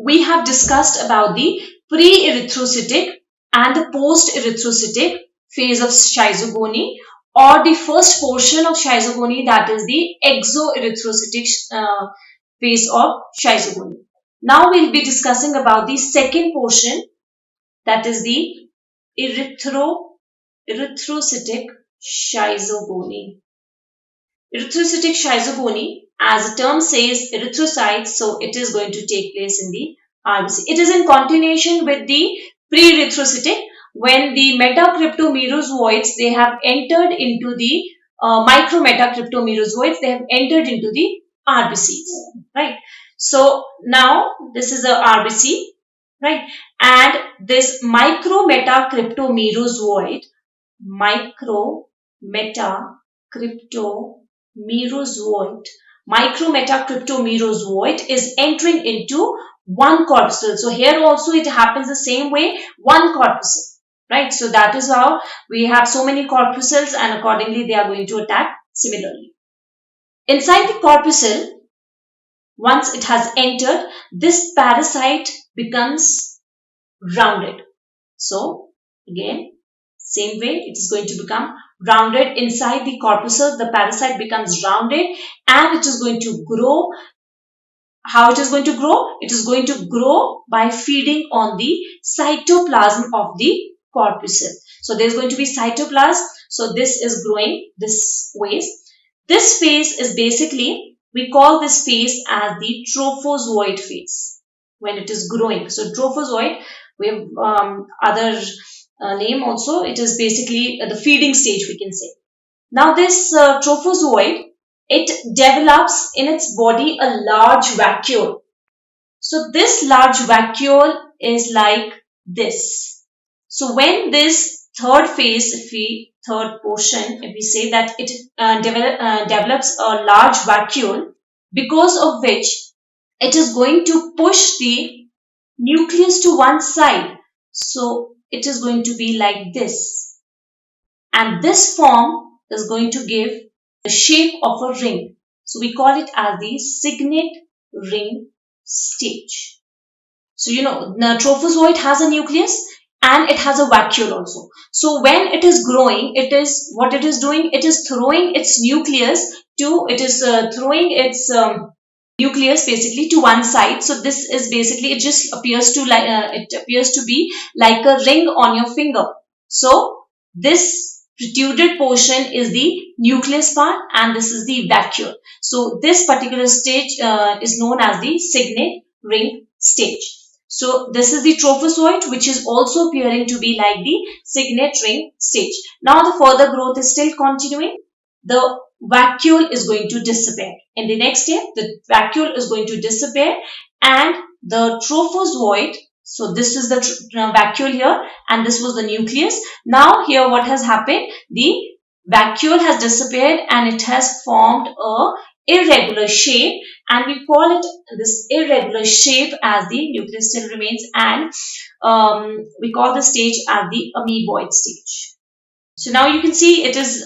we have discussed about the pre-erythrocytic and the post-erythrocytic phase of schizogony, or the first portion of schizogony, that is the exoerythrocytic phase of schizogony. Now we'll be discussing about the second portion, that is the erythrocytic schizogony. Erythrocytic schizogony, as the term says, erythrocytes, so it is going to take place in the RBC. It is in continuation with the pre-erythrocytic, when the metacryptomerozoids, they have entered into the micrometacryptomerozoids, they have entered into the RBCs, right? So now this is a RBC, right? And this micrometacryptomerozoid is entering into one corpuscle. So here also it happens the same way, one corpuscle, right? So that is how we have so many corpuscles, and accordingly they are going to attack similarly. Inside the corpuscle, once it has entered, this parasite becomes rounded. So again, same way, it is going to become rounded inside the corpuscle. The parasite becomes rounded and it is going to grow. How it is going to grow? It is going to grow by feeding on the cytoplasm of the corpuscle. So there is going to be cytoplasm. So this is growing this way. This phase is basically, we call this phase as the trophozoite phase when it is growing. So trophozoite, we have other name also. It is basically the feeding stage, we can say. Now this trophozoite, it develops in its body a large vacuole. So this large vacuole is like this. So when this third phase, third portion, if we say that it develops a large vacuole, because of which it is going to push the nucleus to one side. So it is going to be like this. And this form is going to give the shape of a ring. So we call it as the signet ring stage. So you know, the trophozoite has a nucleus and it has a vacuole also. So when it is growing, it is what it is doing, it is throwing its nucleus nucleus basically to one side. So this is basically, it just appears to be like a ring on your finger. So this protruded portion is the nucleus part and this is the vacuole. So this particular stage is known as the signet ring stage. So this is the trophozoite, which is also appearing to be like the signet ring stage. Now the further growth is still continuing. The vacuole is going to disappear. In the next step, the vacuole is going to disappear and the trophozoite, so this is the vacuole here and this was the nucleus. Now here what has happened, the vacuole has disappeared and it has formed a irregular shape, and we call it this irregular shape as the nucleus still remains, and we call the stage as the amoeboid stage. So now you can see it is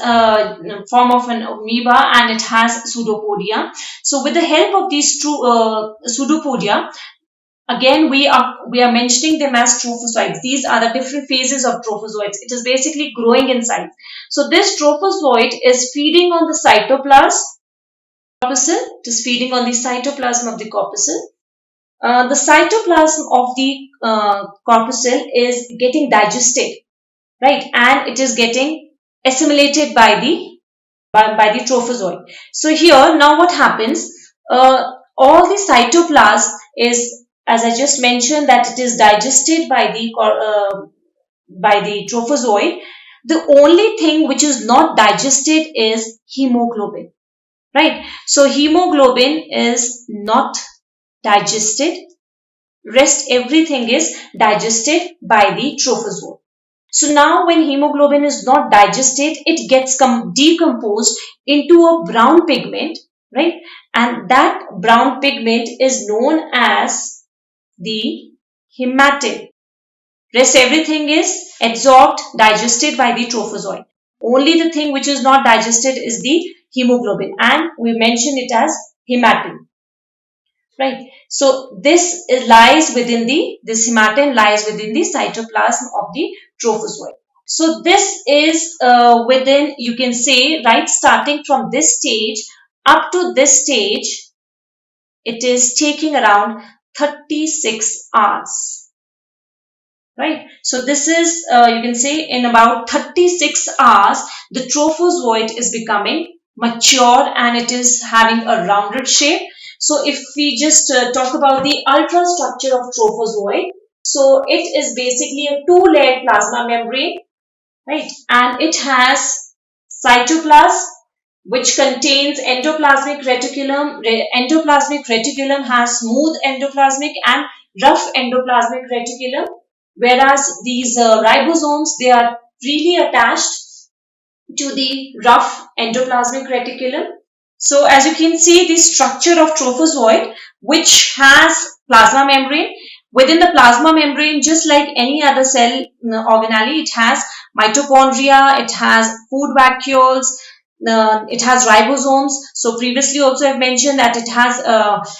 form of an amoeba and it has pseudopodia. So with the help of these pseudopodia, again we are mentioning them as trophozoites. These are the different phases of trophozoites. It is basically growing in size. So this trophozoite is feeding on the cytoplasm corpuscle. It is feeding on the cytoplasm of the corpuscle. The cytoplasm of the corpuscle is getting digested, right, and it is getting assimilated by the trophozoite. So here now what happens, all the cytoplasm is, as I just mentioned, that it is digested by the trophozoite. The only thing which is not digested is hemoglobin, right? So hemoglobin is not digested. Rest everything is digested by the trophozoite. So now when hemoglobin is not digested, it gets decomposed into a brown pigment, right? And that brown pigment is known as the hematine. Rest everything is absorbed, digested by the trophozoite. Only the thing which is not digested is the hemoglobin, and we mention it as hematine. right? So this lies within this hematin lies within the cytoplasm of the trophozoite. So this is within, you can say, right, starting from this stage up to this stage, it is taking around 36 hours. Right. So this is, you can say, in about 36 hours, the trophozoite is becoming mature and it is having a rounded shape. So if we just talk about the ultrastructure of trophozoite, so it is basically a two-layered plasma membrane, right? And it has cytoplasm, which contains endoplasmic reticulum. Endoplasmic reticulum has smooth endoplasmic and rough endoplasmic reticulum, whereas these ribosomes, they are really attached to the rough endoplasmic reticulum. So as you can see, the structure of trophozoite, which has plasma membrane. Within the plasma membrane, just like any other cell organelle, it has mitochondria, it has food vacuoles, it has ribosomes. So previously also I've mentioned that it has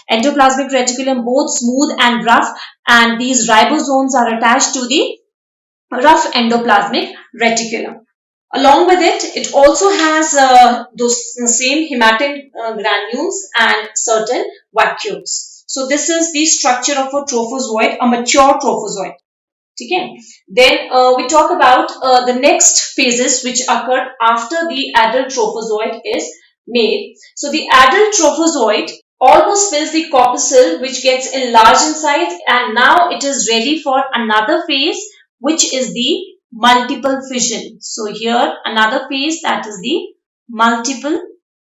endoplasmic reticulum, both smooth and rough, and these ribosomes are attached to the rough endoplasmic reticulum. Along with it, it also has those same hematin granules and certain vacuoles. So this is the structure of a trophozoite, a mature trophozoite. Okay. Then we talk about the next phases which occur after the adult trophozoite is made. So the adult trophozoite almost fills the corpuscle, which gets enlarged in size, and now it is ready for another phase, which is the multiple fission. So here another phase, that is the multiple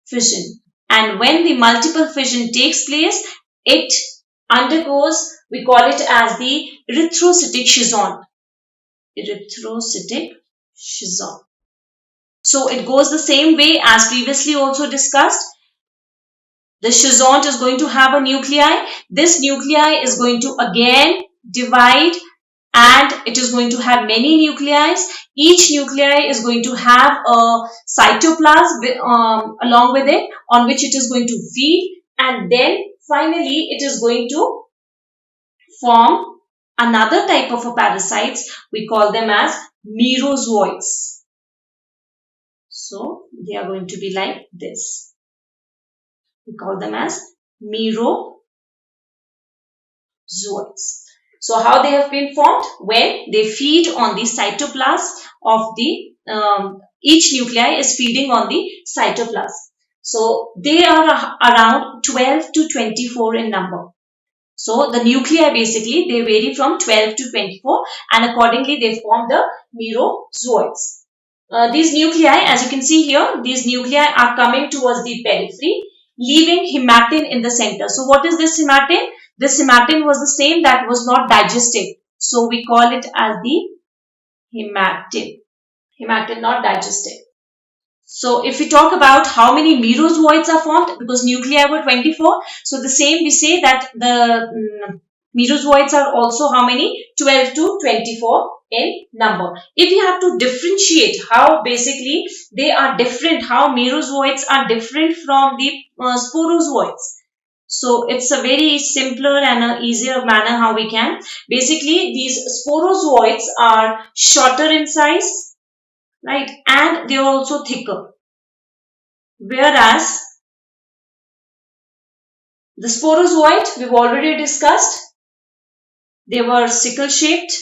fission. And when the multiple fission takes place, it undergoes, we call it as the erythrocytic schizon. Erythrocytic schizon. So it goes the same way as previously also discussed. The schizont is going to have a nuclei. This nuclei is going to again divide, and it is going to have many nuclei. Each nuclei is going to have a cytoplasm along with it, on which it is going to feed, and then finally it is going to form another type of a parasites. We call them as Mirozoids. So they are going to be like this. We call them as Mirozoids. So how they have been formed? When they feed on the cytoplasm of the, each nuclei is feeding on the cytoplasm. So they are around 12 to 24 in number. So the nuclei basically, they vary from 12 to 24, and accordingly they form the Mirozoids. These nuclei, as you can see here, these nuclei are coming towards the periphery, leaving hematin in the center. So what is this hematin? This hematin was the same that was not digested. So we call it as the hematin. Hematin not digested. So if we talk about how many Mirozoids are formed, because nuclei were 24, so the same we say that the Mirozoids are also how many? 12 to 24 in number. If we have to differentiate how basically they are different, how Mirozoids are different from the sporozoids. So it's a very simpler and an easier manner how we can. Basically, these sporozoids are shorter in size, right? And they are also thicker. Whereas the sporozoite, we've already discussed, they were sickle shaped.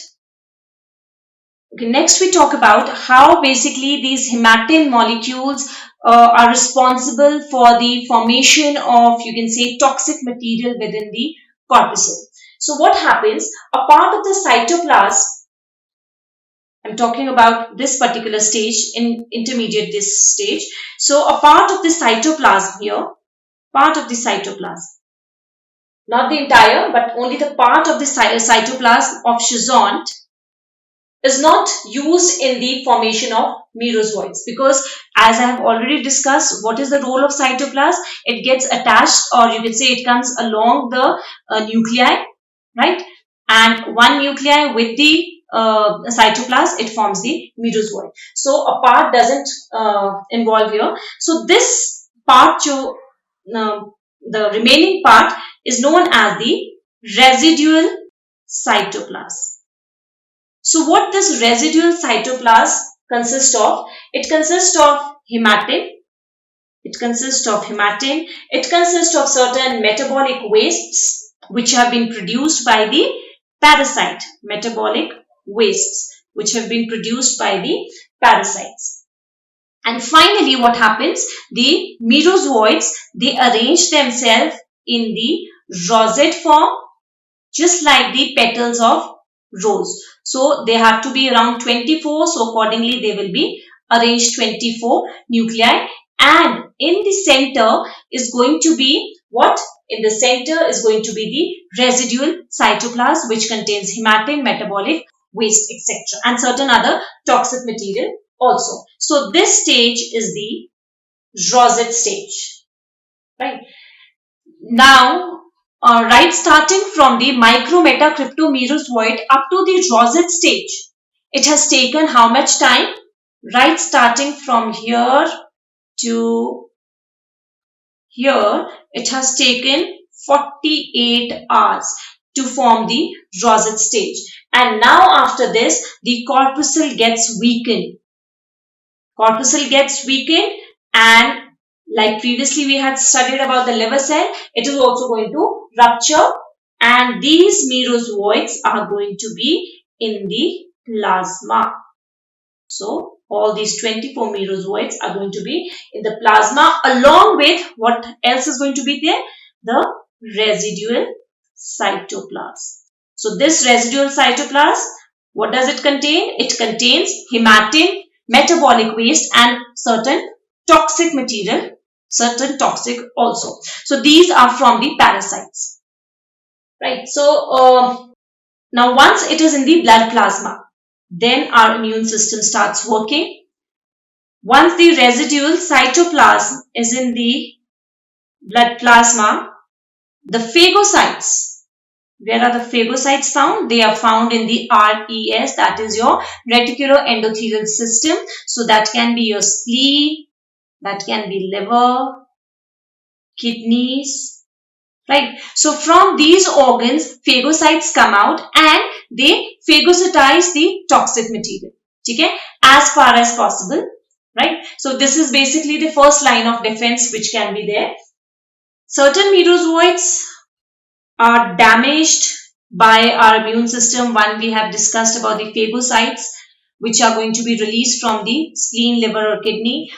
Okay, next we talk about how basically these hematin molecules are responsible for the formation of, you can say, toxic material within the corpuscle. So what happens? A part of the cytoplasm, I'm talking about this particular stage, in intermediate this stage. So a part of the cytoplasm here, part of the cytoplasm, not the entire, but only the part of the cytoplasm of schizont is not used in the formation of Mirozoids, because as I have already discussed, what is the role of cytoplasm? It gets attached, or you can say it comes along the nuclei, right? And one nuclei with the cytoplasm, it forms the Mirozoid. So a part doesn't involve here. So this part, the remaining part is known as the residual cytoplasm. So what this residual cytoplasm consists of? It consists of hematin. It consists of certain metabolic wastes which have been produced by the parasite. Metabolic wastes which have been produced by the parasites. And finally, what happens? The Mirozoids, they arrange themselves in the rosette form, just like the petals of rose. So they have to be around 24. So accordingly, they will be arranged 24 nuclei. And in the center is going to be what? In the center is going to be the residual cytoplasm, which contains hematin, metabolic waste, etc. and certain other toxic material also. So this stage is the Rosette stage. Right. Now, right, starting from the micrometacryptomerozoid up to the Rosette stage, it has taken how much time? Right, starting from here to here, it has taken 48 hours to form the Rosette stage. And now after this, the corpuscle gets weakened. And like previously we had studied about the liver cell, it is also going to rupture, and these Mirozoids are going to be in the plasma. So all these 24 Mirozoids are going to be in the plasma, along with what else is going to be there? The residual cytoplasm. So this residual cytoplasm, what does it contain? It contains hematin, metabolic waste and certain toxic material, certain toxic also. So these are from the parasites. Right. So now once it is in the blood plasma, then our immune system starts working. Once the residual cytoplasm is in the blood plasma, the phagocytes, where are the phagocytes found? They are found in the RES, that is your reticuloendothelial system. So that can be your spleen, that can be liver, kidneys, right? So from these organs, phagocytes come out and they phagocytize the toxic material, okay, as far as possible, right? So this is basically the first line of defense which can be there. Certain Mirozoids are damaged by our immune system. One, we have discussed about the phagocytes, which are going to be released from the spleen, liver or kidney.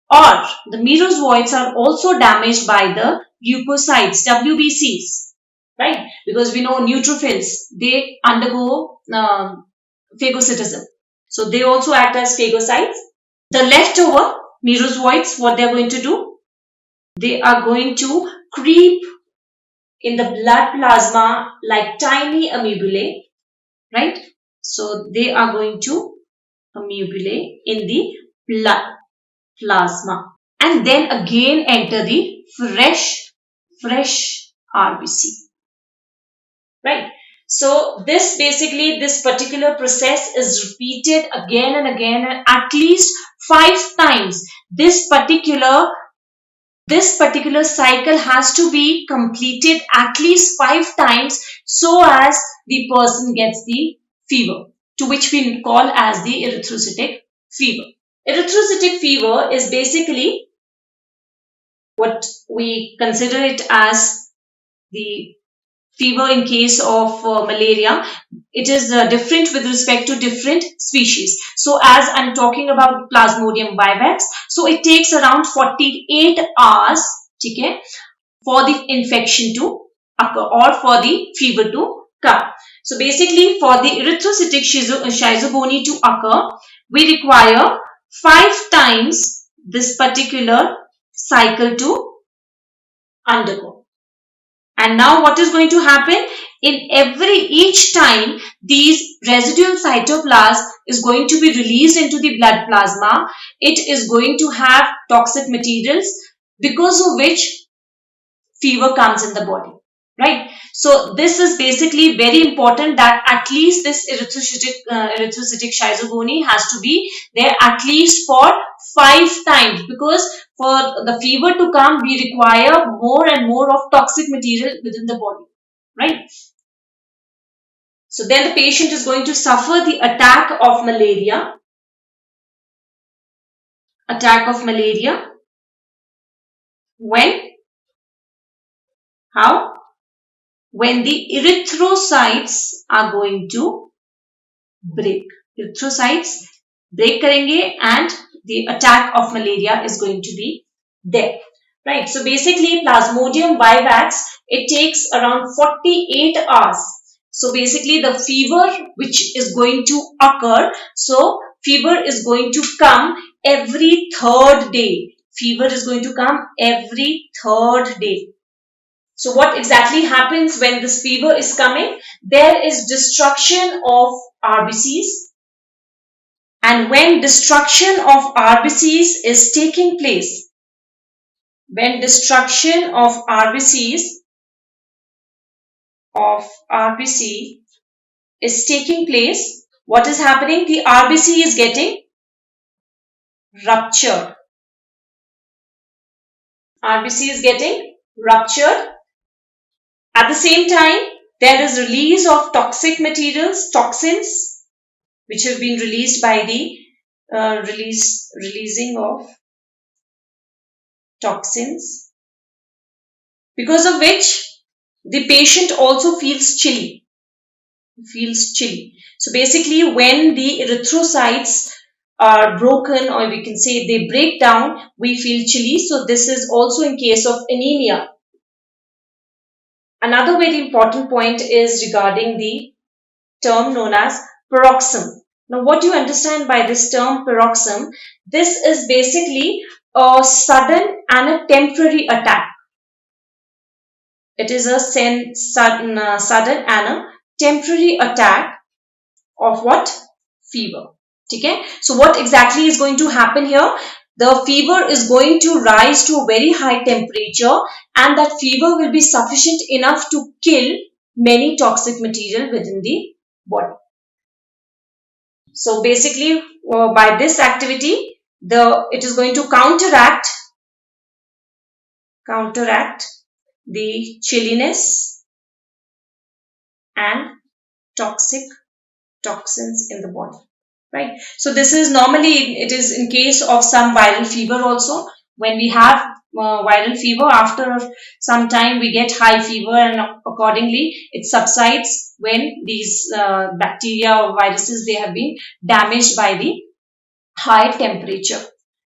Or the Mirozoids are also damaged by the leukocytes, WBCs, right? Because we know neutrophils, they undergo phagocytism. So they also act as phagocytes. The leftover Mirozoids, what they are going to do? They are going to creep in the blood plasma like tiny amoebulae, right? So they are going to amoebulae in the blood plasma and then again enter the fresh RBC, right? So this basically, this particular process is repeated again and again and at least 5 times. This particular cycle has to be completed at least 5 times so as the person gets the fever, to which we call as the erythrocytic fever. Erythrocytic fever is basically what we consider it as the fever in case of malaria. It is different with respect to different species. So as I'm talking about Plasmodium vivax, so it takes around 48 hours, okay, for the infection to occur or for the fever to come. So basically for the erythrocytic schizogony to occur, we require 5 times this particular cycle to undergo. And now what is going to happen? In each time, these residual cytoplasm is going to be released into the blood plasma. It is going to have toxic materials because of which fever comes in the body, right? So this is basically very important that at least this erythrocytic schizogony has to be there at least for 5 times, because for the fever to come we require more and more of toxic material within the body, right? So then the patient is going to suffer the attack of malaria. When? How? When the erythrocytes are going to break. Erythrocytes break karenge and the attack of malaria is going to be there. Right. So basically Plasmodium vivax, it takes around 48 hours. So basically the fever which is going to occur, so fever is going to come every third day. Fever is going to come every third day. So what exactly happens when this fever is coming? There is destruction of RBCs. And when destruction of RBCs is taking place, when destruction of RBC is taking place, what is happening? The RBC is getting ruptured. RBC is getting ruptured. At the same time, there is release of toxic materials, toxins, which have been released by the releasing of toxins, because of which the patient also feels chilly. So basically when the erythrocytes are broken, or we can say they break down, we feel chilly. So this is also in case of anemia. Another very important point is regarding the term known as peroxisome. Now what do you understand by this term peroxisome? This is basically a sudden and a temporary attack. It is a sudden and a temporary attack of what? Fever. Okay? So what exactly is going to happen here? The fever is going to rise to a very high temperature, and that fever will be sufficient enough to kill many toxic material within the body. So basically by this activity, it is going to counteract the chilliness and toxins in the body, right? So this is normally, it is in case of some viral fever also. When we have viral fever, after some time we get high fever, and accordingly it subsides when these bacteria or viruses, they have been damaged by the high temperature.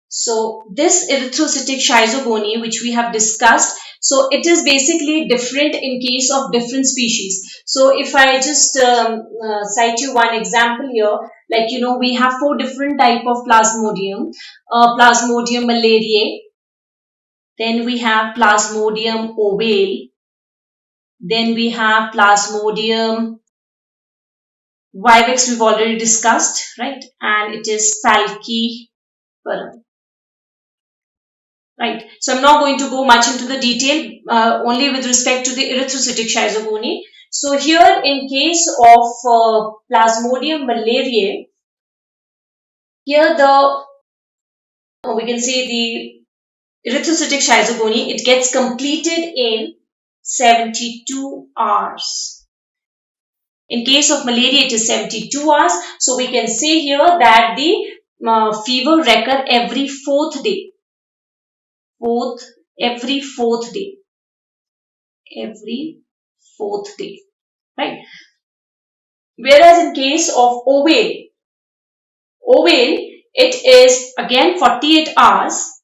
So this erythrocytic schizogony which we have discussed, so it is basically different in case of different species. So if I just cite you one example here, like we have 4 different type of Plasmodium. Plasmodium malariae, then we have Plasmodium ovale, then we have Plasmodium vivax, we've already discussed, right? And it is falciparum. Right. So I'm not going to go much into the detail, only with respect to the erythrocytic schizogony. So here in case of Plasmodium malariae, here we can say the erythrocytic schizogony, it gets completed in 72 hours. In case of malaria, it is 72 hours. So we can say here that the fever recur every 4th day. Every fourth day, right? Whereas in case of ovale, it is again 48 hours,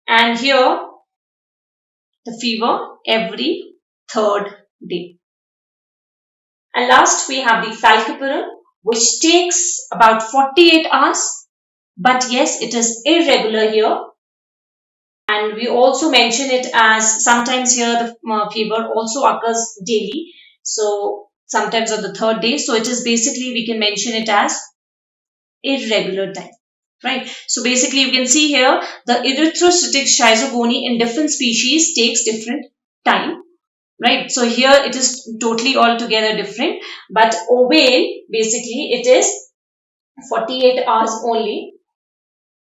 and here the fever every 3rd day. And last we have the falciparum, which takes about 48 hours. But yes, it is irregular here, and we also mention it as sometimes here the fever also occurs daily. So sometimes on the 3rd day. So it is basically, we can mention it as irregular time, right? So basically you can see here the erythrocytic schizogony in different species takes different time, right? So here it is totally altogether different, but ovale basically it is 48 hours only,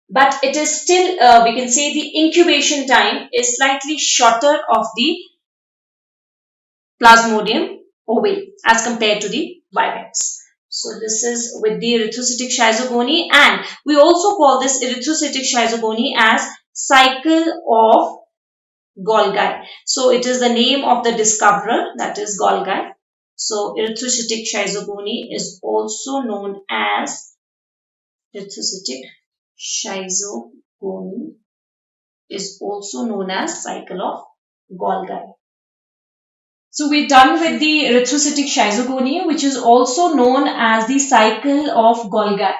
but it is still, we can say the incubation time is slightly shorter of the Plasmodium ovale as compared to the vivax. So this is with the erythrocytic schizogony, and we also call this erythrocytic schizogony as cycle of Golgi. So it is the name of the discoverer, that is Golgi. So erythrocytic schizogony is also known as erythrocytic schizogony is also known as cycle of Golgi. So we're done with the erythrocytic schizogony, which is also known as the cycle of Golgi.